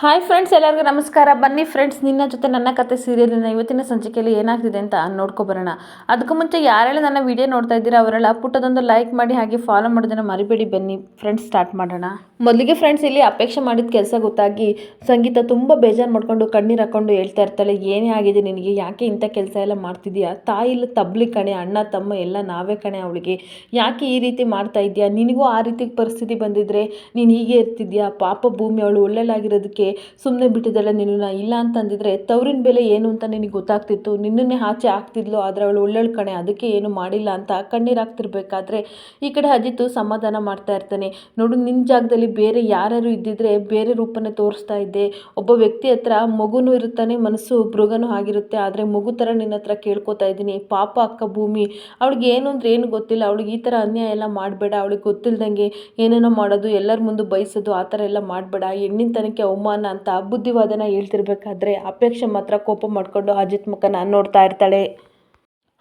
Hi friends, ಎಲ್ಲರಿಗೂ ನಮಸ್ಕಾರ. ಬನ್ನಿ ಫ್ರೆಂಡ್ಸ್, ನಿನ್ನ ಜೊತೆ ನನ್ನ ಕತೆ ಸೀರಿಯಲಿನ ಇವತ್ತಿನ ಸಂಚಿಕೆಯಲ್ಲಿ ಏನಾಗ್ತಿದೆ ಅಂತ ನೋಡ್ಕೊಬರೋಣ. ಅದಕ್ಕೂ ಮುಂಚೆ ಯಾರೆಲ್ಲ ನನ್ನ ವಿಡಿಯೋ ನೋಡ್ತಾ ಇದ್ದೀರಾ ಅವರೆಲ್ಲ ಪುಟ್ಟದೊಂದು ಲೈಕ್ ಮಾಡಿ ಹಾಗೆ ಫಾಲೋ ಮಾಡೋದನ್ನು ಮರಿಬೇಡಿ. ಬನ್ನಿ ಫ್ರೆಂಡ್ಸ್, ಸ್ಟಾರ್ಟ್ ಮಾಡೋಣ. ಮೊದಲಿಗೆ ಫ್ರೆಂಡ್ಸ್, ಇಲ್ಲಿ ಅಪೇಕ್ಷೆ ಮಾಡಿದ ಕೆಲಸ ಗೊತ್ತಾಗಿ ಸಂಗೀತ ತುಂಬ ಬೇಜಾರು ಮಾಡ್ಕೊಂಡು ಕಣ್ಣೀರು ಹಾಕೊಂಡು ಹೇಳ್ತಾ ಇರ್ತಾಳೆ. ಏನೇ ಆಗಿದೆ ನಿನಗೆ, ಯಾಕೆ ಇಂಥ ಕೆಲಸ ಎಲ್ಲ ಮಾಡ್ತಿದ್ಯಾ? ತಾಯಿ ಇಲ್ಲ ತಬ್ಲಿ ಕಣೆ, ಅಣ್ಣ ತಮ್ಮ ಎಲ್ಲ ನಾವೇ ಕಣೆ, ಅವಳಿಗೆ ಯಾಕೆ ಈ ರೀತಿ ಮಾಡ್ತಾ ಇದೆಯಾ? ನಿನಗೂ ಆ ರೀತಿ ಪರಿಸ್ಥಿತಿ ಬಂದಿದ್ರೆ ನೀನು ಹೀಗೆ ಇರ್ತಿದ್ಯಾ? ಪಾಪ ಭೂಮಿ, ಅವಳು ಒಳ್ಳೆಲಾಗಿರೋದಕ್ಕೆ ಸುಮ್ಮನೆ ಬಿಟ್ಟಿದ್ದಾಳೆ ನಿನ್ನ. ಇಲ್ಲ ಅಂತಂದಿದ್ರೆ ತವರಿನ ಬೆಲೆ ಏನು ಅಂತ ನಿನಗೆ ಗೊತ್ತಾಗ್ತಿತ್ತು, ನಿನ್ನನ್ನೇ ಆಚೆ ಆಗ್ತಿದ್ಲು. ಆದರೆ ಅವಳು ಒಳ್ಳೆಳು ಕಣೆ, ಅದಕ್ಕೆ ಏನು ಮಾಡಿಲ್ಲ ಅಂತ ಕಣ್ಣೀರು ಹಾಕ್ತಿರ್ಬೇಕಾದ್ರೆ ಈ ಕಡೆ ಅಜಿತ್ ಸಮಾಧಾನ ಮಾಡ್ತಾ ಇರ್ತಾನೆ. ನೋಡು, ನಿನ್ನ ಜಾಗದಲ್ಲಿ ಬೇರೆ ಯಾರ್ಯಾರು ಇದ್ದಿದ್ರೆ ಬೇರೆ ರೂಪನೇ ತೋರಿಸ್ತಾ ಇದ್ದೆ. ಒಬ್ಬ ವ್ಯಕ್ತಿ ಹತ್ರ ಮಗುನೂ ಇರುತ್ತಾನೆ, ಮನಸ್ಸು ಮೃಗನೂ ಆಗಿರುತ್ತೆ. ಆದರೆ ಮಗು ಥರ ನಿನ್ನ ಹತ್ರ ಕೇಳ್ಕೊತಾ ಇದ್ದೀನಿ. ಪಾಪ ಅಕ್ಕ ಭೂಮಿ, ಅವಳಿಗೆ ಏನು ಅಂದರೆ ಏನು ಗೊತ್ತಿಲ್ಲ. ಅವಳಿಗೆ ಈ ಥರ ಅನ್ಯಾಯ ಎಲ್ಲ ಮಾಡಬೇಡ. ಅವಳಿಗೆ ಗೊತ್ತಿಲ್ದಂಗೆ ಏನೇನೋ ಮಾಡೋದು, ಎಲ್ಲರ ಮುಂದೆ ಬಯಸೋದು, ಆ ಥರ ಎಲ್ಲ ಮಾಡಬೇಡ. ಹೆಣ್ಣಿನ ತನಕ್ಕೆ ಅವಮಾನ ಅಂತ ಬುದ್ಧಿವಾದನ ಹೇಳ್ತಿರ್ಬೇಕಾದ್ರೆ ಅಪೇಕ್ಷೆ ಮಾತ್ರ ಕೋಪ ಮಾಡಿಕೊಂಡು ಅಜಿತ್ ಮುಖನ ನೋಡ್ತಾ ಇರ್ತಾಳೆ.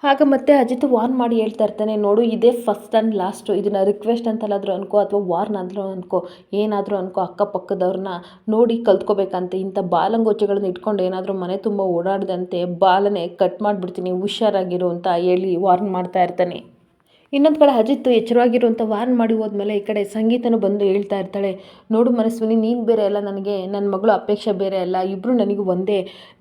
ಆಗ ಮತ್ತೆ ಅಜಿತ್ ವಾರ್ನ್ ಮಾಡಿ ಹೇಳ್ತಾ ಇರ್ತಾನೆ, ನೋಡು, ಇದೇ ಫಸ್ಟ್ ಆ್ಯಂಡ್ ಲಾಸ್ಟು. ಇದನ್ನು ರಿಕ್ವೆಸ್ಟ್ ಅಂತಲಾದರೂ ಅನ್ಕೋ ಅಥವಾ ವಾರ್ನಾದರೂ ಅನ್ಕೋ, ಏನಾದರೂ ಅನ್ಕೋ. ಅಕ್ಕಪಕ್ಕದವ್ರನ್ನ ನೋಡಿ ಕಲ್ತ್ಕೋಬೇಕಂತೆ. ಇಂಥ ಬಾಲಂಗೋಚೆಗಳನ್ನ ಇಟ್ಕೊಂಡು ಏನಾದರೂ ಮನೆ ತುಂಬ ಓಡಾಡದಂತೆ ಬಾಲನೆ ಕಟ್ ಮಾಡಿಬಿಡ್ತೀನಿ, ಹುಷಾರಾಗಿರು ಅಂತ ಹೇಳಿ ವಾರ್ನ್ ಮಾಡ್ತಾ ಇರ್ತಾನೆ. ಇನ್ನೊಂದು ಕಡೆ ಅಜಿತ್ ಎಚ್ಚರವಾಗಿರುವಂಥ ವಾರ್ನ್ ಮಾಡಿ ಹೋದ್ಮೇಲೆ ಈ ಕಡೆ ಸಂಗೀತನೂ ಬಂದು ಹೇಳ್ತಾ ಇರ್ತಾಳೆ, ನೋಡು ಮನಸ್ವಿನಿ, ನೀನು ಬೇರೆ ಅಲ್ಲ ನನಗೆ, ನನ್ನ ಮಗಳು ಅಪೇಕ್ಷೆ ಬೇರೆ ಅಲ್ಲ, ಇಬ್ಬರು ನನಗೂ ಒಂದೇ.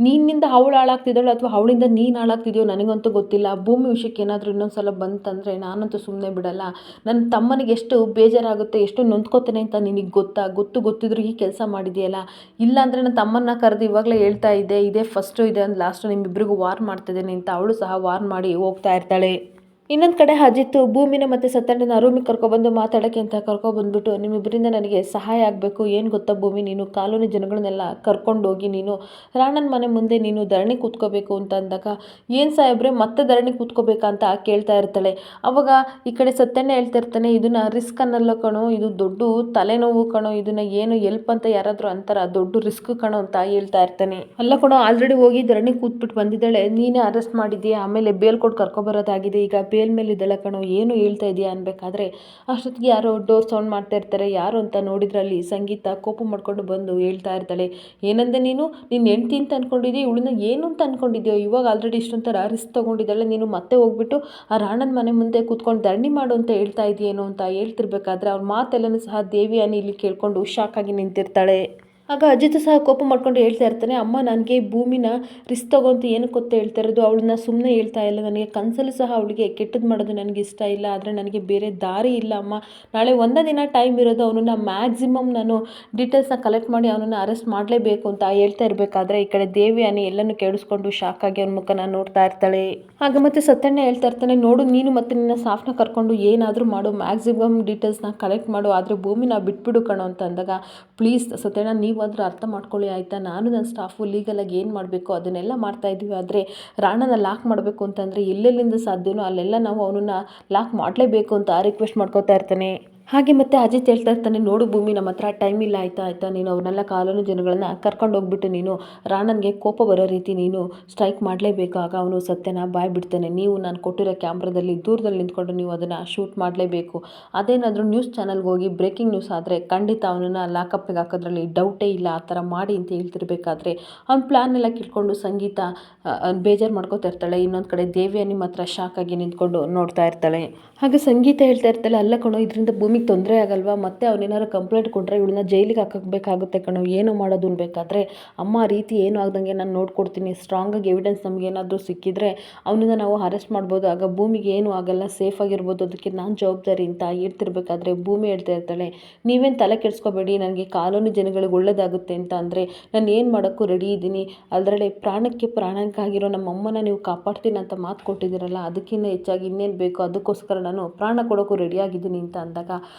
ನಿನ್ನಿಂದ ಅವಳು ಹಾಳಾಗ್ತಿದ್ದಾಳು ಅಥವಾ ಅವಳಿಂದ ನೀನು ಹಾಳಾಗ್ತಿದೆಯೋ ನನಗಂತೂ ಗೊತ್ತಿಲ್ಲ. ಭೂಮಿ ವಿಷಯಕ್ಕೆ ಏನಾದರೂ ಇನ್ನೊಂದು ಸಲ ಬಂತಂದರೆ ನಾನಂತೂ ಸುಮ್ಮನೆ ಬಿಡಲ್ಲ. ನನ್ನ ತಮ್ಮನಿಗೆ ಎಷ್ಟು ಬೇಜಾರಾಗುತ್ತೆ, ಎಷ್ಟು ನೊಂದ್ಕೋತಾನೆ ಅಂತ ನಿನಗೆ ಗೊತ್ತಿದ್ರು ಈ ಕೆಲಸ ಮಾಡಿದೆಯಲ್ಲ. ಇಲ್ಲಾಂದರೆ ನನ್ನ ತಮ್ಮನ್ನ ಕರೆದು ಇವಾಗಲೇ ಹೇಳ್ತಾ ಇದ್ದೆ, ಇದೇ ಫಸ್ಟು ಇದೆ ಒಂದು ಲಾಸ್ಟು, ನಿಮ್ಮಿಬ್ಬರಿಗೂ ವಾರ್ನ್ ಮಾಡ್ತಿದ್ದೇನೆ ಅಂತ ಅವಳು ಸಹ ವಾರ್ನ್ ಮಾಡಿ ಹೋಗ್ತಾ ಇರ್ತಾಳೆ. ಇನ್ನೊಂದು ಕಡೆ ಅಜಿತ್ ಭೂಮಿನ ಮತ್ತು ಸತ್ಯಣ್ಣನ ರೂಮಿಗೆ ಕರ್ಕೊಬಂದು ಮಾತಾಡೋಕ್ಕೆ ಅಂತ ಕರ್ಕೊಬಂದ್ಬಿಟ್ಟು, ನಿಮ್ಮಿಬ್ಬರಿಂದ ನನಗೆ ಸಹಾಯ ಆಗಬೇಕು. ಏನು ಗೊತ್ತಾ ಭೂಮಿ, ನೀನು ಕಾಲೋನಿ ಜನಗಳನ್ನೆಲ್ಲ ಕರ್ಕೊಂಡೋಗಿ ನೀನು ರಾಣನ ಮನೆ ಮುಂದೆ ನೀನು ಧರಣಿ ಕೂತ್ಕೋಬೇಕು ಅಂತ ಅಂದಾಗ, ಏನು ಸಾಹೇಬ್ರೆ ಮತ್ತೆ ಧರಣಿ ಕೂತ್ಕೋಬೇಕಂತ ಕೇಳ್ತಾ ಇರ್ತಾಳೆ. ಅವಾಗ ಈ ಕಡೆ ಸತ್ಯಣ್ಣ ಹೇಳ್ತಾ ಇರ್ತಾನೆ, ಇದನ್ನು ರಿಸ್ಕ್ ಅನ್ನಲ್ಲ ಕಣೋ, ಇದು ದೊಡ್ಡ ತಲೆನೋವು ಕಣೋ, ಇದನ್ನು ಏನು ಎಲ್ಪ್ ಅಂತ ಯಾರಾದರೂ ಅಂತಾರ, ದೊಡ್ಡ ರಿಸ್ಕ್ ಕಣೋ ಅಂತ ಹೇಳ್ತಾ ಇರ್ತಾನೆ. ಅಲ್ಲ ಕಣೋ, ಆಲ್ರೆಡಿ ಹೋಗಿ ಧರಣಿ ಕೂತ್ಬಿಟ್ಟು ಬಂದಿದ್ದಾಳೆ, ನೀನೇ ಅರೆಸ್ಟ್ ಮಾಡಿದ್ದೀಯಾ, ಆಮೇಲೆ ಬೇಲ್ ಕೊಟ್ಟು ಕರ್ಕೊಬರೋದಾಗಿದೆ, ಈಗ ಬೇಲ್ ಮೇಲೆ ಇದ್ದಲ್ಲ ಕಣೋ, ಏನು ಹೇಳ್ತಾ ಇದೆಯಾ ಅನ್ಬೇಕಾದ್ರೆ ಅಷ್ಟೊತ್ತಿಗೆ ಯಾರೋ ಡೋರ್ ಸೌಂಡ್ ಮಾಡ್ತಾ ಇರ್ತಾರೆ. ಯಾರು ಅಂತ ನೋಡಿದ್ರಲ್ಲಿ ಸಂಗೀತ ಕೋಪ ಮಾಡ್ಕೊಂಡು ಬಂದು ಹೇಳ್ತಾ ಇರ್ತಾಳೆ, ಏನಂದೆ ನೀನು ಹೆಂಡ್ತಿ ಅಂತ ಅನ್ಕೊಂಡಿದ್ದೀಯ, ಇವಳನ್ನ ಏನು ಅಂತ ಅನ್ಕೊಂಡಿದ್ಯೋ? ಇವಾಗ ಆಲ್ರೆಡಿ ಇಷ್ಟೊಂಥರ ರಿಸ್ಕ್ ತೊಗೊಂಡಿದ್ದಾಳೆ, ನೀನು ಮತ್ತೆ ಹೋಗ್ಬಿಟ್ಟು ಆ ರಾಣನ ಮನೆ ಮುಂದೆ ಕೂತ್ಕೊಂಡು ಧರಣಿ ಮಾಡು ಅಂತ ಹೇಳ್ತಾ ಇದೆಯೇನೋ ಅಂತ ಹೇಳ್ತಿರ್ಬೇಕಾದ್ರೆ ಅವ್ರ ಮಾತೆಲ್ಲನೂ ಸಹ ದೇವಿಯಾನಿ ಇಲ್ಲಿ ಕೇಳ್ಕೊಂಡು ಶಾಕ್ ಆಗಿ ನಿಂತಿರ್ತಾಳೆ. ಆಗ ಅಜಿತ್ ಸಹ ಕೋಪ ಮಾಡ್ಕೊಂಡು ಹೇಳ್ತಾ ಇರ್ತಾನೆ, ಅಮ್ಮ ನನಗೆ ಭೂಮಿನ ರಿಸ್ಕ್ ತಗೊಂತ ಏನಕ್ಕೆ ಗೊತ್ತ ಹೇಳ್ತಾ ಇರೋದು, ಅವಳನ್ನ ಸುಮ್ಮನೆ ಹೇಳ್ತಾ ಇಲ್ಲ. ನನಗೆ ಕನಸಲ್ಲೂ ಸಹ ಅವಳಿಗೆ ಕೆಟ್ಟದ್ದು ಮಾಡೋದು ನನಗೆ ಇಷ್ಟ ಇಲ್ಲ. ಆದರೆ ನನಗೆ ಬೇರೆ ದಾರಿ ಇಲ್ಲ ಅಮ್ಮ. ನಾಳೆ ಒಂದೇ ದಿನ ಟೈಮ್ ಇರೋದು, ಅವನನ್ನು ಮ್ಯಾಕ್ಸಿಮಮ್ ನಾನು ಡೀಟೇಲ್ಸ್ನ ಕಲೆಕ್ಟ್ ಮಾಡಿ ಅವನನ್ನು ಅರೆಸ್ಟ್ ಮಾಡಲೇಬೇಕು ಅಂತ ಹೇಳ್ತಾ ಇರಬೇಕಾದ್ರೆ ಈ ಕಡೆ ದೇವಿಯಾನಿ ಎಲ್ಲನೂ ಕೇಳಿಸ್ಕೊಂಡು ಶಾಕ್ ಆಗಿ ಅವನ ಮುಖನ ನೋಡ್ತಾ ಇರ್ತಾಳೆ. ಆಗ ಮತ್ತೆ ಸತ್ಯಣ್ಣ ಹೇಳ್ತಾ ಇರ್ತಾನೆ, ನೋಡು, ನೀನು ಮತ್ತೆ ನಿನ್ನ ಸ್ಟಾಫ್ನ ಕರ್ಕೊಂಡು ಏನಾದರೂ ಮಾಡು, ಮ್ಯಾಕ್ಸಿಮಮ್ ಡೀಟೇಲ್ಸ್ನ ಕಲೆಕ್ಟ್ ಮಾಡು, ಆದರೆ ಭೂಮಿನ ಬಿಟ್ಬಿಡು ಕಣೋ ಅಂತ ಅಂದಾಗ, ಪ್ಲೀಸ್ ಸತ್ಯಣ್ಣ, ನೀವು ಆದರೂ ಅರ್ಥ ಮಾಡ್ಕೊಳ್ಳಿ ಆಯಿತಾ. ನಾನು ನನ್ನ ಸ್ಟಾಫು ಲೀಗಲಾಗಿ ಏನು ಮಾಡಬೇಕು ಅದನ್ನೆಲ್ಲ ಮಾಡ್ತಾ ಇದ್ದೀವಿ. ಆದರೆ ರಾಣನ ಲಾಕ್ ಮಾಡಬೇಕು ಅಂತಂದರೆ ಎಲ್ಲೆಲ್ಲಿಂದ ಸಾಧ್ಯನೋ ಅಲ್ಲೆಲ್ಲ ನಾವು ಅವನನ್ನು ಲಾಕ್ ಮಾಡಲೇಬೇಕು ಅಂತ ರಿಕ್ವೆಸ್ಟ್ ಮಾಡ್ಕೋತಾ ಇರ್ತಾನೆ. ಹಾಗೆ ಮತ್ತೆ ಅಜಿತ್ ಹೇಳ್ತಾ ಇರ್ತಾನೆ, ನೋಡು ಭೂಮಿ, ನಮ್ಮ ಹತ್ರ ಟೈಮ್ ಇಲ್ಲ ಆಯಿತಾ. ನೀನು ಅವ್ರನ್ನೆಲ್ಲ ಕಾನೂನು ಜನಗಳನ್ನ ಕರ್ಕೊಂಡು ಹೋಗ್ಬಿಟ್ಟು ನೀನು ರಾಣನ್ಗೆ ಕೋಪ ಬರೋ ರೀತಿ ನೀನು ಸ್ಟ್ರೈಕ್ ಮಾಡಲೇಬೇಕು. ಆಗ ಅವನು ಸತ್ಯನ ಬಾಯ್ ಬಿಡ್ತಾನೆ, ನೀವು ನಾನು ಕೊಟ್ಟಿರೋ ಕ್ಯಾಮ್ರಾದಲ್ಲಿ ದೂರದಲ್ಲಿ ನಿಂತ್ಕೊಂಡು ನೀವು ಅದನ್ನು ಶೂಟ್ ಮಾಡಲೇಬೇಕು. ಅದೇನಾದರೂ ನ್ಯೂಸ್ ಚಾನಲ್ಗೆ ಹೋಗಿ ಬ್ರೇಕಿಂಗ್ ನ್ಯೂಸ್ ಆದರೆ ಖಂಡಿತ ಅವನನ್ನು ಲಾಕಪ್ಪಿಗೆ ಹಾಕೋದ್ರಲ್ಲಿ ಡೌಟೇ ಇಲ್ಲ. ಆ ಥರ ಮಾಡಿ ಅಂತ ಹೇಳ್ತಿರ್ಬೇಕಾದ್ರೆ ಅವ್ನ ಪ್ಲ್ಯಾನ್ ಎಲ್ಲ ಕಿಟ್ಕೊಂಡು ಸಂಗೀತ ಬೇಜಾರು ಮಾಡ್ಕೋತಾ ಇರ್ತಾಳೆ. ಇನ್ನೊಂದು ಕಡೆ ದೇವಿಯಾನಿ ಮಾತ್ರ ಶಾಕ್ ಆಗಿ ನಿಂತ್ಕೊಂಡು ನೋಡ್ತಾ ಇರ್ತಾಳೆ. ಹಾಗೆ ಸಂಗೀತ ಹೇಳ್ತಾ ಇರ್ತಾಳೆ, ಅಲ್ಲ ಕಣೋ, ಇದರಿಂದ ಭೂಮಿಗೆ ತೊಂದರೆ ಆಗಲ್ವಾ? ಮತ್ತೆ ಅವನೇನಾದ್ರು ಕಂಪ್ಲೇಂಟ್ ಕೊಟ್ಟರೆ ಇವಳನ್ನ ಜೈಲಿಗೆ ಹಾಕಬೇಕಾಗುತ್ತೆ ಕಣೋ, ಏನು ಮಾಡೋದು ಅನ್ಬೇಕಾದ್ರೆ, ಅಮ್ಮ ಆ ರೀತಿ ಏನು ಆಗ್ದಂಗೆ ನಾನು ನೋಡ್ಕೊಡ್ತೀನಿ. ಸ್ಟ್ರಾಂಗಾಗಿ ಎವಿಡೆನ್ಸ್ ನಮಗೇನಾದರೂ ಸಿಕ್ಕಿದ್ರೆ ಅವನಿಂದ ನಾವು ಅರೆಸ್ಟ್ ಮಾಡ್ಬೋದು. ಆಗ ಭೂಮಿಗೆ ಏನೂ ಆಗಲ್ಲ, ಸೇಫ್ ಆಗಿರ್ಬೋದು, ಅದಕ್ಕೆ ನಾನು ಜವಾಬ್ದಾರಿ ಅಂತ ಹೇಳ್ತಿರ್ಬೇಕಾದ್ರೆ ಭೂಮಿ ಹೇಳ್ತಾ ಇರ್ತಾಳೆ, ನೀವೇನು ತಲೆ ಕೆಡಿಸ್ಕೋಬೇಡಿ, ನನಗೆ ಕಾನೂನು ಜನಗಳಿಗೆ ಒಳ್ಳೇದಾಗುತ್ತೆ ಅಂತ ಅಂದರೆ ನಾನು ಏನು ಮಾಡೋಕ್ಕೂ ರೆಡಿ ಇದ್ದೀನಿ. ಅದರಲ್ಲಿ ಪ್ರಾಣಕ್ಕಾಗಿರೋ ನಮ್ಮ ಅಮ್ಮನ ನೀವು ಕಾಪಾಡ್ತೀನಿ ಅಂತ ಮಾತು ಕೊಟ್ಟಿದ್ದೀರಲ್ಲ, ಅದಕ್ಕಿಂತ ಹೆಚ್ಚಾಗಿ ಇನ್ನೇನು ಬೇಕು, ಅದಕ್ಕೋಸ್ಕರ ನಾನು ಪ್ರಾಣ ಕೊಡೋಕ್ಕೂ ರೆಡಿಯಾಗಿದ್ದೀನಿ ಅಂತ ಅಂದಾಗ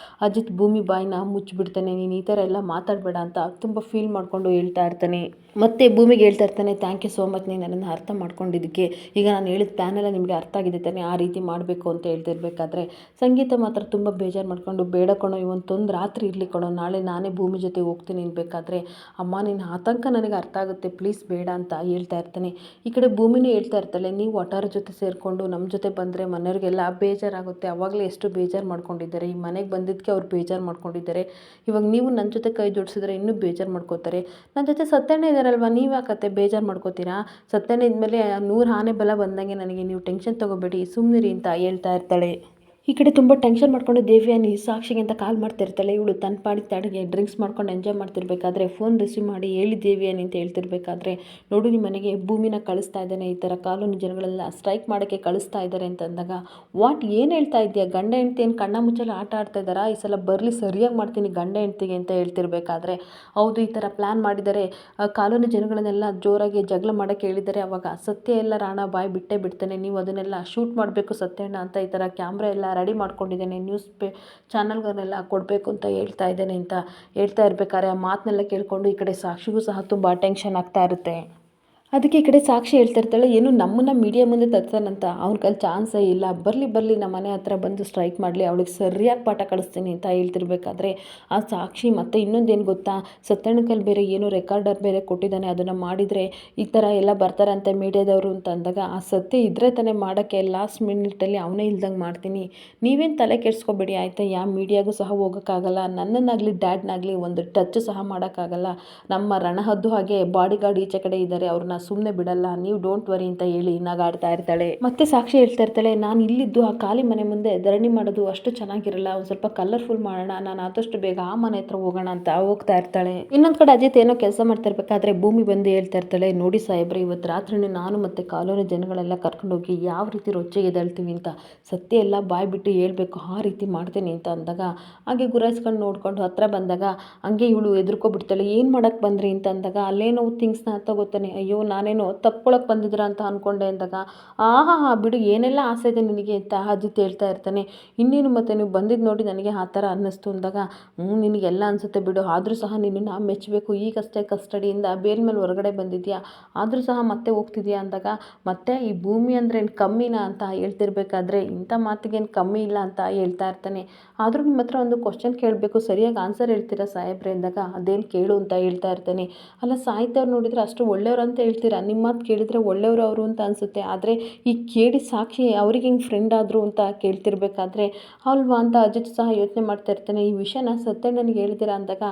ಅಜಿತ್ ಭೂಮಿ ಬಾಯಿನ ಮುಚ್ಚಿಬಿಡ್ತಾನೆ. ನೀನು ಈ ಥರ ಎಲ್ಲ ಮಾತಾಡಬೇಡ ಅಂತ ತುಂಬ ಫೀಲ್ ಮಾಡಿಕೊಂಡು ಹೇಳ್ತಾ ಇರ್ತಾನೆ. ಮತ್ತೆ ಭೂಮಿಗೆ ಹೇಳ್ತಾ ಇರ್ತಾನೆ, ಥ್ಯಾಂಕ್ ಯು ಸೋ ಮಚ್, ನೀನು ನನ್ನನ್ನು ಅರ್ಥ ಮಾಡ್ಕೊಂಡಿದ್ದಕ್ಕೆ. ಈಗ ನಾನು ಹೇಳಿದ ಪ್ಲ್ಯಾನ್ ಎಲ್ಲ ನಿಮಗೆ ಅರ್ಥ ಆಗಿದೆ ತಾನೆ, ಆ ರೀತಿ ಮಾಡಬೇಕು ಅಂತ ಹೇಳ್ತಿರ್ಬೇಕಾದ್ರೆ ಸಂಗೀತ ಮಾತ್ರ ತುಂಬ ಬೇಜಾರು ಮಾಡ್ಕೊಂಡು, ಬೇಡ ಕಣೋ, ಇವತ್ತೊಂದು ರಾತ್ರಿ ಇರಲಿ ಕಣೋ, ನಾಳೆ ನಾನೇ ಭೂಮಿ ಜೊತೆ ಹೋಗ್ತೀನಿ ಅನ್ಬೇಕಾದ್ರೆ, ಅಮ್ಮ ನಿನ್ನ ಆತಂಕ ನನಗೆ ಅರ್ಥ ಆಗುತ್ತೆ, ಪ್ಲೀಸ್ ಬೇಡ ಅಂತ ಹೇಳ್ತಾ ಇರ್ತಾನೆ. ಈ ಕಡೆ ಭೂಮಿನೂ ಹೇಳ್ತಾ ಇರ್ತಾಳೆ, ನೀವು ಒಟ್ಟಾರ ಜೊತೆ ಸೇರಿಕೊಂಡು ನಮ್ಮ ಜೊತೆ ಬಂದರೆ ಮನೆಯವ್ರಿಗೆಲ್ಲ ಬೇಜಾರಾಗುತ್ತೆ. ಅವಾಗಲೇ ಎಷ್ಟು ಬೇಜಾರು ಮಾಡ್ಕೊಂಡಿದ್ದಾರೆ, ಈ ಮನೆಗೆ ಬಂದು ಬಂದಿದ್ದಕ್ಕೆ ಅವ್ರು ಬೇಜಾರು ಮಾಡ್ಕೊಂಡಿದ್ದಾರೆ. ಇವಾಗ ನೀವು ನನ್ನ ಜೊತೆ ಕೈ ಜೋಡಿಸಿದ್ರೆ ಇನ್ನೂ ಬೇಜಾರು ಮಾಡ್ಕೋತಾರೆ. ನನ್ನ ಜೊತೆ ಸತ್ಯಣ್ಣ ಇದ್ದಾರಲ್ವ, ನೀವು ಯಾಕತ್ತೆ ಬೇಜಾರು ಮಾಡ್ಕೋತೀರಾ? ಸತ್ಯಣ್ಣ ಇದ್ಮೇಲೆ 100 ಆನೆ ಬಲ ಬಂದಂಗೆ ನನಗೆ, ನೀವು ಟೆನ್ಷನ್ ತೊಗೋಬೇಡಿ, ಸುಮ್ಮನಿರಿ ಅಂತ ಹೇಳ್ತಾ ಇರ್ತಾಳೆ. ಈ ಕಡೆ ತುಂಬ ಟೆನ್ಷನ್ ಮಾಡ್ಕೊಂಡು ದೇವ್ಯಾನಿ ಸಾಕ್ಷಿಗೆ ಅಂತ ಕಾಲ್ ಮಾಡ್ತಿರ್ತಾಳೆ. ಇವಳು ತನ್ನ ಪಾಡಿಗೆ ತಾಡಿಗೆ ಡ್ರಿಂಕ್ಸ್ ಮಾಡ್ಕೊಂಡು ಎಂಜಾಯ್ ಮಾಡ್ತಿರ್ಬೇಕಾದ್ರೆ ಫೋನ್ ರಿಸೀವ್ ಮಾಡಿ ಹೇಳಿ ದೇವ್ಯಾನಿ ಅಂತ ಹೇಳ್ತಿರ್ಬೇಕಾದ್ರೆ, ನೋಡು ನಿಮ್ಮ ಮನೆಗೆ ಭೂಮಿನ ಕಳಿಸ್ತಾ ಇದ್ದಾನೆ, ಈ ಥರ ಕಾಲೋನಿ ಜನಗಳೆಲ್ಲ ಸ್ಟ್ರೈಕ್ ಮಾಡೋಕ್ಕೆ ಕಳಿಸ್ತಾ ಇದ್ದಾರೆ ಅಂತ ಅಂದಾಗ, ವಾಟ್ ಏನು ಹೇಳ್ತಾ ಇದೆಯಾ? ಗಂಡ ಹೆಂಡ್ತಿ ಏನು ಕಣ್ಣ ಮುಚ್ಚಲು ಆಟ ಆಡ್ತಾ ಇದ್ದಾರಾ? ಈ ಸಲ ಬರಲಿ ಸರಿಯಾಗಿ ಮಾಡ್ತೀನಿ ಗಂಡ ಹೆಂಡ್ತಿಗೆ ಅಂತ ಹೇಳ್ತಿರ್ಬೇಕಾದ್ರೆ, ಹೌದು ಈ ಥರ ಪ್ಲ್ಯಾನ್ ಮಾಡಿದ್ದಾರೆ, ಕಾಲೋನಿ ಜನಗಳನ್ನೆಲ್ಲ ಜೋರಾಗಿ ಜಗಳ ಮಾಡೋಕ್ಕೆ ಹೇಳಿದ್ದಾರೆ. ಅವಾಗ ಸತ್ಯ ಎಲ್ಲ ರಾಣ ಬಾಯಿ ಬಿಟ್ಟೇ ಬಿಡ್ತಾನೆ, ನೀವು ಅದನ್ನೆಲ್ಲ ಶೂಟ್ ಮಾಡಬೇಕು ಸತ್ಯಣ್ಣ ಅಂತ ಈ ಥರ ಕ್ಯಾಮ್ರಾ ಎಲ್ಲ ರೆಡಿ ಮಾಡ್ಕೊಂಡಿದ್ದೇನೆ, ನ್ಯೂಸ್ ಚಾನಲ್ಗಳನ್ನೆಲ್ಲ ಕೊಡಬೇಕು ಅಂತ ಹೇಳ್ತಾ ಇದ್ದೇನೆ ಅಂತ ಹೇಳ್ತಾ ಇರ್ಬೇಕಾದ್ರೆ, ಆ ಮಾತನ್ನೆಲ್ಲ ಕೇಳಿಕೊಂಡು ಈ ಕಡೆ ಸಾಕ್ಷಿಗೂ ಸಹ ತುಂಬ ಟೆನ್ಷನ್ ಆಗ್ತಾ ಇರುತ್ತೆ. ಅದಕ್ಕೆ ಈ ಕಡೆ ಸಾಕ್ಷಿ ಹೇಳ್ತಾ ಇರ್ತಾಳೆ, ಏನು ನಮ್ಮನ್ನು ಮೀಡಿಯಾ ಮುಂದೆ ತರ್ತಾನಂತ, ಅವ್ನ ಕೈಲಿ ಚಾನ್ಸೇ ಇಲ್ಲ, ಬರಲಿ ನಮ್ಮ ಮನೆ ಹತ್ರ ಬಂದು ಸ್ಟ್ರೈಕ್ ಮಾಡಲಿ, ಅವಳಿಗೆ ಸರಿಯಾಗಿ ಪಾಠ ಕಳಿಸ್ತೀನಿ ಅಂತ ಹೇಳ್ತಿರ್ಬೇಕಾದ್ರೆ, ಆ ಸಾಕ್ಷಿ ಮತ್ತು ಇನ್ನೊಂದೇನು ಗೊತ್ತಾ, ಸತ್ಯಣ್ಣ ಕೈಲಿ ಬೇರೆ ಏನೋ ರೆಕಾರ್ಡರ್ ಬೇರೆ ಕೊಟ್ಟಿದ್ದಾನೆ, ಅದನ್ನು ಮಾಡಿದರೆ ಈ ಥರ ಎಲ್ಲ ಬರ್ತಾರಂತೆ ಮೀಡಿಯಾದವರು ಅಂತ ಅಂದಾಗ, ಆ ಸತ್ಯ ಇದ್ರೆ ತಾನೇ ಮಾಡೋಕ್ಕೆ, ಲಾಸ್ಟ್ ಮಿನಿಟಲ್ಲಿ ಅವನೇ ಇಲ್ದಂಗೆ ಮಾಡ್ತೀನಿ, ನೀವೇನು ತಲೆ ಕೆಡಿಸ್ಕೊಬೇಡಿ ಆಯಿತಾ, ಯಾವ ಮೀಡಿಯಾಗೂ ಸಹ ಹೋಗೋಕ್ಕಾಗಲ್ಲ, ನನ್ನನ್ನಾಗಲಿ ಡ್ಯಾಡ್ನಾಗಲಿ ಒಂದು ಟಚ್ ಸಹ ಮಾಡೋಕ್ಕಾಗಲ್ಲ, ನಮ್ಮ ರಣಹದ್ದು ಹಾಗೆ ಬಾಡಿಗಾರ್ಡ್ ಈಚೆ ಕಡೆ ಇದ್ದಾರೆ, ಅವ್ರನ್ನ ಸುಮ್ಮನೆ ಬಿಡಲ್ಲ, ನೀವು ಡೋಂಟ್ ವರಿ ಅಂತ ಹೇಳಿ ನಗಾಡ್ತಾ ಇರ್ತಾಳೆ. ಮತ್ತೆ ಸಾಕ್ಷಿ ಹೇಳ್ತಾ ಇರ್ತಾಳೆ, ನಾನು ಇಲ್ಲಿದ್ದು ಆ ಖಾಲಿ ಮನೆ ಮುಂದೆ ಧರಣಿ ಮಾಡೋದು ಅಷ್ಟು ಚೆನ್ನಾಗಿರಲ್ಲ, ಒಂದು ಸ್ವಲ್ಪ ಕಲರ್ಫುಲ್ ಮಾಡೋಣ, ನಾನು ಆದಷ್ಟು ಬೇಗ ಆ ಮನೆ ಹತ್ರ ಹೋಗೋಣ ಅಂತ ಹೋಗ್ತಾ ಇರ್ತಾಳೆ. ಇನ್ನೊಂದು ಕಡೆ ಅಜಿತ್ ಏನೋ ಕೆಲಸ ಮಾಡ್ತಿರ್ಬೇಕಾದ್ರೆ ಭೂಮಿ ಬಂದು ಹೇಳ್ತಾ ಇರ್ತಾಳೆ, ನೋಡಿ ಸಾಹೇಬ್ರೆ, ಇವತ್ತು ರಾತ್ರಿ ನಾನು ಮತ್ತೆ ಕಾಲೋನಿ ಜನಗಳೆಲ್ಲ ಕರ್ಕೊಂಡೋಗಿ ಯಾವ ರೀತಿ ರೊಚ್ಚಿಗೆ ಎದ್ದೇಳ್ತೀವಿ ಅಂತ ಸತ್ಯ ಎಲ್ಲ ಬಾಯ್ ಬಿಟ್ಟು ಹೇಳ್ಬೇಕು, ಆ ರೀತಿ ಮಾಡ್ತೀನಿ ಅಂತ ಅಂದಾಗ, ಹಾಗೆ ಗುರಾಯಿಸ್ಕೊಂಡು ನೋಡ್ಕೊಂಡು ಹತ್ರ ಬಂದಾಗ ಹಂಗೆ ಇವಳು ಎದುರ್ಕೊಬಿಡ್ತಾಳೆ, ಏನು ಮಾಡಕ್ಕೆ ಬಂದ್ರಿ ಅಂತ ಅಂದಾಗ, ಅಲ್ಲೇನೋ ಥಿಂಗ್ಸ್ನ ತಗೋತಾನೆ, ಅಯ್ಯೋ ನಾನೇನೋ ತಪ್ಕೊಳಕ್ಕೆ ಬಂದಿದ್ರ ಅಂತ ಅಂದ್ಕೊಂಡೆ ಅಂದಾಗ, ಆಹಾ ಬಿಡು ಏನೆಲ್ಲ ಆಸೆ ಇದೆ ನಿನಗೆ ಅಂತ ಅಜಿತ್ ಹೇಳ್ತಾ ಇರ್ತಾನೆ. ಇನ್ನೇನು ಮತ್ತೆ ನೀವು ಬಂದಿದ್ದು ನೋಡಿ ನನಗೆ ಆ ಥರ ಅನ್ನಿಸ್ತು ಅಂದಾಗ, ನಿನಗೆಲ್ಲ ಅನಿಸುತ್ತೆ ಬಿಡು, ಆದರೂ ಸಹ ನಿನ್ನನ್ನು ಮೆಚ್ಚಬೇಕು, ಈಗಷ್ಟೇ ಕಸ್ಟಡಿಯಿಂದ ಬೇಲ್ ಮೇಲೆ ಹೊರಗಡೆ ಬಂದಿದ್ಯಾ, ಆದರೂ ಸಹ ಮತ್ತೆ ಹೋಗ್ತಿದ್ಯಾ ಅಂದಾಗ, ಮತ್ತೆ ಈ ಭೂಮಿ ಅಂದರೆ ಏನು ಕಮ್ಮಿನಾ ಅಂತ ಹೇಳ್ತಿರ್ಬೇಕಾದ್ರೆ, ಇಂಥ ಮಾತಿಗೇನು ಕಮ್ಮಿ ಇಲ್ಲ ಅಂತ ಹೇಳ್ತಾ ಇರ್ತಾನೆ. ಆದರೂ ನಿಮ್ಮ ಹತ್ರ ಒಂದು ಕ್ವಶನ್ ಕೇಳಬೇಕು, ಸರಿಯಾಗಿ ಆನ್ಸರ್ ಹೇಳ್ತೀರಾ ಸಾಹೇಬ್ರೆ ಅಂದಾಗ, ಅದೇನು ಕೇಳು ಅಂತ ಹೇಳ್ತಾ ಇರ್ತಾನೆ. ಅಲ್ಲ ಸಾಹಿತ್ಯವ್ರು ನೋಡಿದರೆ ಅಷ್ಟು ಒಳ್ಳೆಯವ್ರು ಅಂತ ಹೇಳ್ತೀರಾ, ನಿಮ್ಮ ಮಾತು ಕೇಳಿದರೆ ಒಳ್ಳೆಯವರು ಅವರು ಅಂತ ಅನಿಸುತ್ತೆ, ಆದರೆ ಈ ಕೇಳಿ ಸಾಕ್ಷಿ ಅವ್ರಿಗೆ ಹಿಂಗೆ ಫ್ರೆಂಡ್ ಆದರು ಅಂತ ಕೇಳ್ತಿರ್ಬೇಕಾದ್ರೆ ಅಲ್ವಾ ಅಂತ ಅಜಿತ್ ಸಹ ಯೋಚನೆ ಮಾಡ್ತಾ ಇರ್ತಾನೆ. ಈ ವಿಷಯನ ಸತ್ಯಣ್ಣನಿಗೆ ಹೇಳ್ತೀರಾ ಅಂದಾಗ,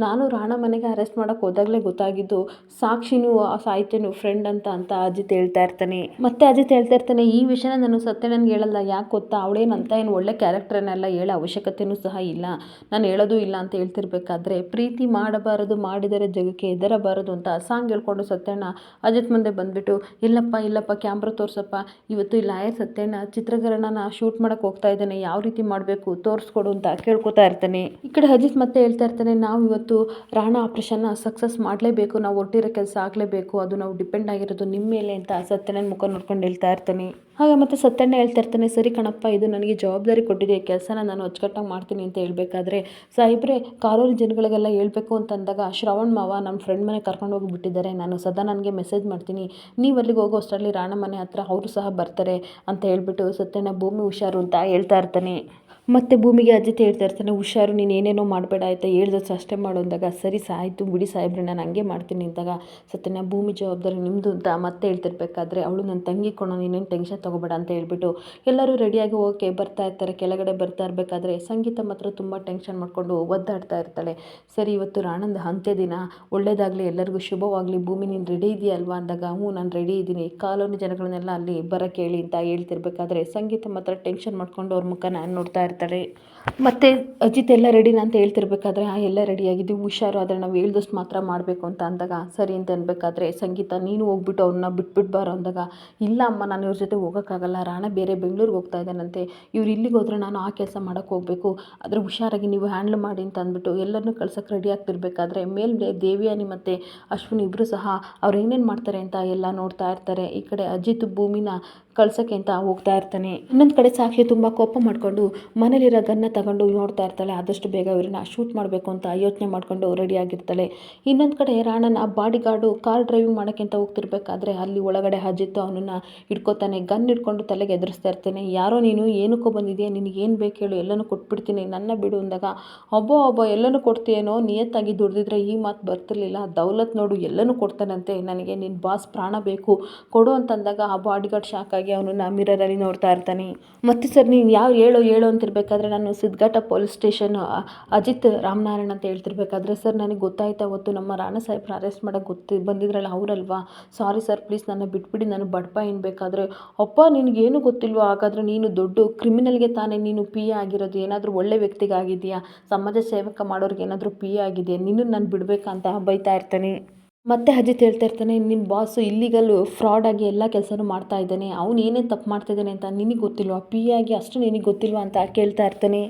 ನಾನು ರಾಣ ಮನೆಗೆ ಅರೆಸ್ಟ್ ಮಾಡೋಕ್ಕೆ ಹೋದಾಗಲೇ ಗೊತ್ತಾಗಿದ್ದು ಸಾಕ್ಷಿನೂ ಸಾಹಿತ್ಯನೂ ಫ್ರೆಂಡ್ ಅಂತ ಅಜಿತ್ ಹೇಳ್ತಾ ಇರ್ತಾನೆ. ಮತ್ತೆ ಅಜಿತ್ ಹೇಳ್ತಾ ಇರ್ತಾನೆ, ಈ ವಿಷಯನ ನಾನು ಸತ್ಯಣ್ಣನಿಗೆ ಹೇಳಲ್ಲ, ಯಾಕೆ ಗೊತ್ತಾ, ಅವಳೇನಂತ ಏನು ಒಳ್ಳೆ ಕ್ಯಾರೆಕ್ಟರ್ನೆಲ್ಲ ಹೇಳೋ ಅವಶ್ಯಕತೆಯೂ ಸಹ ಇಲ್ಲ, ನಾನು ಹೇಳೋದು ಇಲ್ಲ ಅಂತ ಹೇಳ್ತಿರ್ಬೇಕಾದ್ರೆ, ಪ್ರೀತಿ ಮಾಡಬಾರದು ಮಾಡಿದರೆ ಜಗಕ್ಕೆ ಹೆದರಬಾರದು ಅಂತ ಸಾಂಗ್ ಹೇಳ್ಕೊಂಡು ಸತ್ಯಣ್ಣ ಅಜಿತ್ ಮುಂದೆ ಬಂದುಬಿಟ್ಟು, ಇಲ್ಲಪ್ಪ ಕ್ಯಾಮ್ರಾ ತೋರಿಸಪ್ಪ, ಇವತ್ತು ಈ ಲಾಯರ್ ಸತ್ಯಣ್ಣ ಚಿತ್ರಕರಣನ ಶೂಟ್ ಮಾಡೋಕ್ಕೆ ಹೋಗ್ತಾ ಇದ್ದಾನೆ, ಯಾವ ರೀತಿ ಮಾಡಬೇಕು ತೋರಿಸ್ಕೊಡು ಅಂತ ಕೇಳ್ಕೊತಾ ಇರ್ತಾನೆ. ಈ ಕಡೆ ಅಜಿತ್ ಮತ್ತೆ ಹೇಳ್ತಾ ಇರ್ತಾನೆ, ನಾವು ಇವತ್ತು ರಾಣ ಆಪ್ರೇಷನ್ನ ಸಕ್ಸಸ್ ಮಾಡಲೇಬೇಕು, ನಾವು ಹೊರಟಿರೋ ಕೆಲಸ ಆಗಲೇಬೇಕು, ಅದು ನಾವು ಡಿಪೆಂಡ್ ಆಗಿರೋದು ನಿಮ್ಮ ಮೇಲೆ ಅಂತ ಸತ್ಯಣ್ಣನ ಮುಖ ನೋಡ್ಕೊಂಡು ಹೇಳ್ತಾ ಇರ್ತಾನೆ. ಆಗ ಮತ್ತೆ ಸತ್ಯಣ್ಣ ಹೇಳ್ತಾ ಇರ್ತಾನೆ, ಸರಿ ಕಣಪ್ಪ, ಇದು ನನಗೆ ಜವಾಬ್ದಾರಿ ಕೊಟ್ಟಿದೆ, ಕೆಲಸನ ನಾನು ಅಚ್ಚುಕಟ್ಟಾಗಿ ಮಾಡ್ತೀನಿ ಅಂತ ಹೇಳ್ಬೇಕಾದ್ರೆ, ಸಾಹೇಬ್ರೆ ಕಾಲೋನಿ ಜನಗಳಿಗೆಲ್ಲ ಹೇಳ್ಬೇಕು ಅಂತಂದಾಗ, ಶ್ರವಣ್ ಮಾವ ನಮ್ಮ ಫ್ರೆಂಡ್ ಮನೆ ಕರ್ಕೊಂಡು ಹೋಗಿಬಿಟ್ಟಿದ್ದಾರೆ, ನಾನು ಸದಾ ನನಗೆ ಮೆಸೇಜ್ ಮಾಡ್ತೀನಿ, ನೀವು ಅಲ್ಲಿಗೆ ಹೋಗೋ ಅಷ್ಟರಲ್ಲಿ ರಾಣ ಮನೆ ಹತ್ರ ಅವರು ಸಹ ಬರ್ತಾರೆ ಅಂತ ಹೇಳ್ಬಿಟ್ಟು ಸತ್ಯಣ್ಣ ಭೂಮಿ ಹುಷಾರು ಅಂತ ಹೇಳ್ತಾ ಇರ್ತಾನೆ. ಮತ್ತು ಭೂಮಿಗೆ ಅಜಿತ್ ಹೇಳ್ತಾ ಇರ್ತಾನೆ, ಹುಷಾರು, ನೀನು ಏನೇನೋ ಮಾಡಬೇಡ ಆಯಿತಾ, ಹೇಳ್ದಷ್ಟು ಅಷ್ಟೇ ಮಾಡು ಅಂದಾಗ, ಸರಿ ಆಯಿತು ಬಿಡಿ ಸಾಹೇಬ್ರೆ, ನಾನು ಹಂಗೆ ಮಾಡ್ತೀನಿ ಅಂದಾಗ, ಸತ್ಯನ ಭೂಮಿ ಜವಾಬ್ದಾರಿ ನಿಮ್ಮದು ಅಂತ ಮತ್ತೆ ಹೇಳ್ತಿರ್ಬೇಕಾದ್ರೆ, ಅವಳು ನನ್ನ ತಂಗಿ ಕೊಡೋ, ನೀನೇನು ಟೆನ್ಷನ್ ತೊಗೋಬೇಡ ಅಂತ ಹೇಳ್ಬಿಟ್ಟು ಎಲ್ಲರೂ ರೆಡಿಯಾಗಿ ಹೋಗೋಕ್ಕೆ ಬರ್ತಾ ಇರ್ತಾರೆ. ಕೆಳಗಡೆ ಬರ್ತಾ ಇರಬೇಕಾದ್ರೆ ಸಂಗೀತ ಮಾತ್ರ ತುಂಬ ಟೆನ್ಷನ್ ಮಾಡಿಕೊಂಡು ಒದ್ದಾಡ್ತಾ ಇರ್ತಾಳೆ. ಸರಿ ಇವತ್ತು ರಾಣಂದ ಅಂತ್ಯ ದಿನ, ಒಳ್ಳೇದಾಗಲಿ, ಎಲ್ಲರಿಗೂ ಶುಭವಾಗಲಿ, ಭೂಮಿ ನೀನು ರೆಡಿ ಇದೆಯಲ್ವಾ ಅಂದಾಗ, ಹ್ಞೂ ನಾನು ರೆಡಿ ಇದ್ದೀನಿ, ಕಾಲೋನಿ ಜನಗಳನ್ನೆಲ್ಲ ಅಲ್ಲಿ ಬರೋಕ್ಕೆ ಹೇಳಿ ಅಂತ ಹೇಳ್ತಿರ್ಬೇಕಾದ್ರೆ, ಸಂಗೀತ ಮಾತ್ರ ಟೆನ್ಷನ್ ಮಾಡ್ಕೊಂಡು ಅವ್ರ ಮುಖನ ನೋಡ್ತಾ ಇರ್ತಾಳೆ. ಮತ್ತು ಅಜಿತ್ ಎಲ್ಲ ರೆಡಿನಾ ಅಂತ ಹೇಳ್ತಿರ್ಬೇಕಾದ್ರೆ, ಎಲ್ಲ ರೆಡಿಯಾಗಿದ್ದೀವಿ, ಹುಷಾರು, ಆದರೆ ನಾವು ಹೇಳ್ದಷ್ಟು ಮಾತ್ರ ಮಾಡಬೇಕು ಅಂತ ಅಂದಾಗ, ಸರಿ ಅಂತ ಅನ್ಬೇಕಾದ್ರೆ, ಸಂಗೀತ ನೀನು ಹೋಗ್ಬಿಟ್ಟು ಅವ್ರನ್ನ ಬಿಟ್ಬಿಡ್ಬಾರೋ ಅಂದಾಗ, ಇಲ್ಲ ಅಮ್ಮ, ನಾನು ಇವ್ರ ಜೊತೆ ಹೋಗೋಕ್ಕಾಗಲ್ಲ, ರಾಣ ಬೇರೆ ಬೆಂಗಳೂರಿಗೆ ಹೋಗ್ತಾ ಇದ್ದಾನಂತೆ, ಇವ್ರು ಇಲ್ಲಿಗೆ ಹೋದರೆ ನಾನು ಆ ಕೆಲಸ ಮಾಡೋಕ್ಕೆ ಹೋಗಬೇಕು, ಆದರೆ ಹುಷಾರಾಗಿ ನೀವು ಹ್ಯಾಂಡ್ಲ್ ಮಾಡಿ ಅಂತ ಅಂದ್ಬಿಟ್ಟು ಎಲ್ಲರನ್ನೂ ಕಳ್ಸೋಕ್ಕೆ ರೆಡಿ ಆಗ್ತಿರ್ಬೇಕಾದ್ರೆ, ಮೇಲ್ಗಡೆ ದೇವ್ಯಾನಿ ಮತ್ತು ಅಶ್ವಿನಿ ಇಬ್ಬರು ಸಹ ಅವ್ರು ಏನೇನು ಮಾಡ್ತಾರೆ ಅಂತ ಎಲ್ಲ ನೋಡ್ತಾ ಇರ್ತಾರೆ. ಈ ಕಡೆ ಅಜಿತ್ ಭೂಮಿನ ಕಳ್ಸೋಕ್ಕೆ ಅಂತ ಹೋಗ್ತಾ ಇರ್ತಾನೆ. ಇನ್ನೊಂದು ಕಡೆ ಸಾಕ್ಷಿ ತುಂಬ ಕೋಪ ಮಾಡಿಕೊಂಡು ಮನೇಲಿರೋ ಗನ್ನ ತಗೊಂಡು ನೋಡ್ತಾ ಇರ್ತಾಳೆ, ಆದಷ್ಟು ಬೇಗ ಇವ್ರನ್ನ ಶೂಟ್ ಮಾಡಬೇಕು ಅಂತ ಯೋಚನೆ ಮಾಡಿಕೊಂಡು ರೆಡಿ ಆಗಿರ್ತಾಳೆ. ಇನ್ನೊಂದು ಕಡೆ ರಾಣನ ಬಾಡಿಗಾರ್ಡು ಕಾರ್ ಡ್ರೈವಿಂಗ್ ಮಾಡೋಕ್ಕೆ ಅಂತ ಹೋಗ್ತಿರ್ಬೇಕಾದ್ರೆ, ಅಲ್ಲಿ ಒಳಗಡೆ ಅಜಿತ್ ಅವನನ್ನು ಹಿಡ್ಕೋತಾನೆ, ಗನ್ ಹಿಡ್ಕೊಂಡು ತಲೆಗೆ ಎದುರಿಸ್ತಾ ಇರ್ತಾನೆ. ಯಾರೋ ನೀನು, ಏನಕ್ಕೋ ಬಂದಿದೆಯಾ, ನಿನಗೇನು ಬೇಕು ಹೇಳು, ಎಲ್ಲನೂ ಕೊಟ್ಬಿಡ್ತೀನಿ, ನನ್ನ ಬಿಡು ಅಂದಾಗ, ಒಬ್ಬ ಎಲ್ಲನೂ ಕೊಡ್ತೀಯೇನೋ, ನಿಯತ್ತಾಗಿ ದುಡ್ದಿದ್ರೆ ಈ ಮಾತು ಬರ್ತಿರ್ಲಿಲ್ಲ, ದೌಲತ್ ನೋಡು ಎಲ್ಲನೂ ಕೊಡ್ತಾನಂತೆ, ನನಗೆ ನಿನ್ನ ಬಾಸ್ ಪ್ರಾಣ ಬೇಕು ಕೊಡು ಅಂತಂದಾಗ ಆ ಬಾಡಿಗಾರ್ಡ್ ಶಾಕ್ ಶಾಕಾಗಿ ಅವನನ್ನು ಮಿರರಲ್ಲಿ ನೋಡ್ತಾ ಇರ್ತಾನೆ. ಮತ್ತು ಸರ್ ನೀನು ಹೇಳು ಅಂತಿರ್ಬೇಕಾದ್ರೆ ನಾನು ಸಿದ್ಘಾಟ ಪೊಲೀಸ್ ಸ್ಟೇಷನ್ ಅಜಿತ್ ರಾಮನಾರಾಯಣ್ ಅಂತ ಹೇಳ್ತಿರ್ಬೇಕಾದ್ರೆ, ಸರ್ ನನಗೆ ಗೊತ್ತಾಯ್ತು ಅವತ್ತು ನಮ್ಮ ರಾಣಾ ಸಾಹೇಬ್ರ ಅರೆಸ್ಟ್ ಮಾಡೋಕ್ಕೆ ಬಂದಿದ್ರಲ್ಲ ಅವರಲ್ವಾ, ಸಾರಿ ಸರ್ ಪ್ಲೀಸ್ ನನ್ನ ಬಿಟ್ಬಿಡಿ, ನಾನು ಬಡಪ ಬೇಕಾದರೆ. ಅಪ್ಪ ನಿನಗೇನು ಗೊತ್ತಿಲ್ವೋ, ಹಾಗಾದರೆ ನೀನು ದೊಡ್ಡ ಕ್ರಿಮಿನಲ್ಗೆ ತಾನೇ ನೀನು ಪಿ ಎ ಆಗಿರೋದು, ಏನಾದರೂ ಒಳ್ಳೆ ವ್ಯಕ್ತಿಗಾಗಿದೆಯಾ, ಸಮಾಜ ಸೇವಕ ಮಾಡೋರಿಗೆ ಏನಾದರೂ ಪಿ ಎ ಆಗಿದೆಯಾ, ನಿನ್ನನ್ನು ನಾನು ಬಿಡಬೇಕಾ ಅಂತ ಬೈತಾ ಇರ್ತಾನೆ. ಮತ್ತೆ ಅಜಿತ್ ಹೇಳ್ತಾ ಇರ್ತಾನೆ, ನಿನ್ನ ಬಾಸು ಇಲ್ಲಿಗಲ್ ಫ್ರಾಡ್ ಆಗಿ ಎಲ್ಲ ಕೆಲಸನೂ ಮಾಡ್ತಾ ಇದ್ದಾನೆ, ಅವ್ನು ಏನೇನು ತಪ್ಪು ಮಾಡ್ತಿದ್ದಾನೆ ಅಂತ ನಿನಗೆ ಗೊತ್ತಿಲ್ವಾ, ಪಿ ಎ ಆಗಿ ಅಷ್ಟು ನಿನಗೆ ಗೊತ್ತಿಲ್ವಾ ಅಂತ ಕೇಳ್ತಾ ಇರ್ತಾನೆ.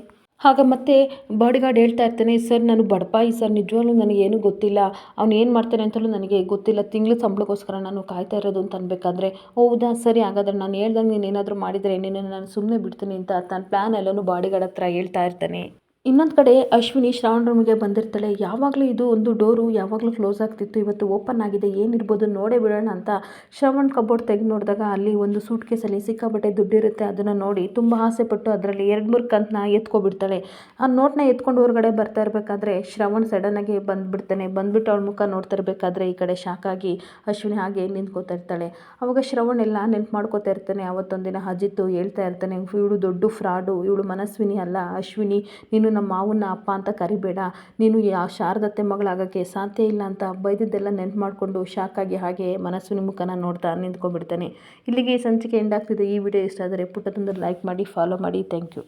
ಆಗ ಮತ್ತೆ ಬಾಡಿಗಾರ್ಡ್ ಹೇಳ್ತಾ ಇರ್ತಾನೆ, ಸರ್ ನಾನು ಬಡಪಾಯಿ ಸರ್, ನಿಜವಾಗ್ಲೂ ನನಗೇನು ಗೊತ್ತಿಲ್ಲ, ಅವ್ನು ಏನು ಮಾಡ್ತಾನೆ ಅಂತಲೂ ನನಗೆ ಗೊತ್ತಿಲ್ಲ, ತಿಂಗಳ ಸಂಬಳಕ್ಕೋಸ್ಕರ ನಾನು ಕಾಯ್ತಾ ಇರೋದು ಅಂತ ಅನ್ಬೇಕಾದ್ರೆ, ಹೌದಾ ಸರಿ ಹಾಗಾದ್ರೆ ನಾನು ಹೇಳ್ದಂಗೆ ನೀನು ಏನಾದರೂ ಮಾಡಿದರೆ ನಿನ್ನನ್ನು ನಾನು ಸುಮ್ಮನೆ ಬಿಡ್ತೀನಿ ಅಂತ ತನ್ನ ಪ್ಲ್ಯಾನ್ ಎಲ್ಲನೂ ಬಾಡಿಗಾರ್ಡ್ ಹತ್ರ ಹೇಳ್ತಾ ಇರ್ತಾನೆ. ಇನ್ನೊಂದು ಕಡೆ ಅಶ್ವಿನಿ ಶ್ರಾವಣ್ ರೂಮಿಗೆ ಬಂದಿರ್ತಾಳೆ. ಯಾವಾಗಲೂ ಇದು ಒಂದು ಡೋರು ಯಾವಾಗಲೂ ಕ್ಲೋಸ್ ಆಗ್ತಿತ್ತು, ಇವತ್ತು ಓಪನ್ ಆಗಿದೆ, ಏನಿರ್ಬೋದು ನೋಡೇ ಬಿಡೋಣ ಅಂತ ಶ್ರಾವಣ್ ಕಬೋರ್ಡ್ ತೆಗೆದು ನೋಡಿದಾಗ ಅಲ್ಲಿ ಒಂದು ಸೂಟ್ ಕೇಸಲ್ಲಿ ಸಿಕ್ಕಾಬಟ್ಟೆ ದುಡ್ಡಿರುತ್ತೆ. ಅದನ್ನು ನೋಡಿ ತುಂಬ ಆಸೆಪಟ್ಟು ಅದರಲ್ಲಿ 2-3 ಕಂತನ್ನ ಎತ್ಕೊಬಿಡ್ತಾಳೆ. ಆ ನೋಟ್ನ ಎತ್ಕೊಂಡು ಹೊರಗಡೆ ಬರ್ತಾ ಇರಬೇಕಾದ್ರೆ ಶ್ರಾವಣ್ ಸಡನ್ನಾಗಿ ಬಂದ್ಬಿಟ್ಟು ಅವಳ ಮುಖ ನೋಡ್ತಾ ಇರಬೇಕಾದ್ರೆ ಈ ಕಡೆ ಶಾಕಾಗಿ ಅಶ್ವಿನಿ ಹಾಗೆ ನಿಂತ್ಕೋತಾ ಇರ್ತಾಳೆ. ಅವಾಗ ಶ್ರವಣ್ ಎಲ್ಲ ನೆನ್ಪು ಮಾಡ್ಕೋತಾ ಇರ್ತಾನೆ. ಅವತ್ತೊಂದಿನ ಅಜಿತ್ ಹೇಳ್ತಾ ಇರ್ತಾನೆ, ಇವಳು ದೊಡ್ಡ ಫ್ರಾಡು, ಇವಳು ಮನಸ್ವಿನಿ ಅಲ್ಲ, ಅಶ್ವಿನಿ, ನೀನು ನಮ್ಮ ಮಾವನ್ನ ಅಪ್ಪ ಅಂತ ಕರಿಬೇಡ, ನೀನು ಶಾರದತ್ತೆ ಮಗಳಾಗೋಕ್ಕೆ ಸಾಧ್ಯ ಇಲ್ಲ ಅಂತ ಬೈದಿದ್ದೆಲ್ಲ ನೆನ್ಪು ಮಾಡಿಕೊಂಡು ಶಾಕಾಗಿ ಹಾಗೆ ಮನಸ್ವಿನಿ ಮುಖನ ನೋಡ್ತಾ ನಿಂತ್ಕೊಂಡ್ಬಿಡ್ತಾನೆ. ಇಲ್ಲಿಗೆ ಈ ಸಂಚಿಕೆ ಎಂಡ್ ಆಗ್ತಿದೆ. ಈ ವಿಡಿಯೋ ಇಷ್ಟ ಆದರೆ ಪುಟ್ಟದೊಂದು ಲೈಕ್ ಮಾಡಿ, ಫಾಲೋ ಮಾಡಿ. Thank you.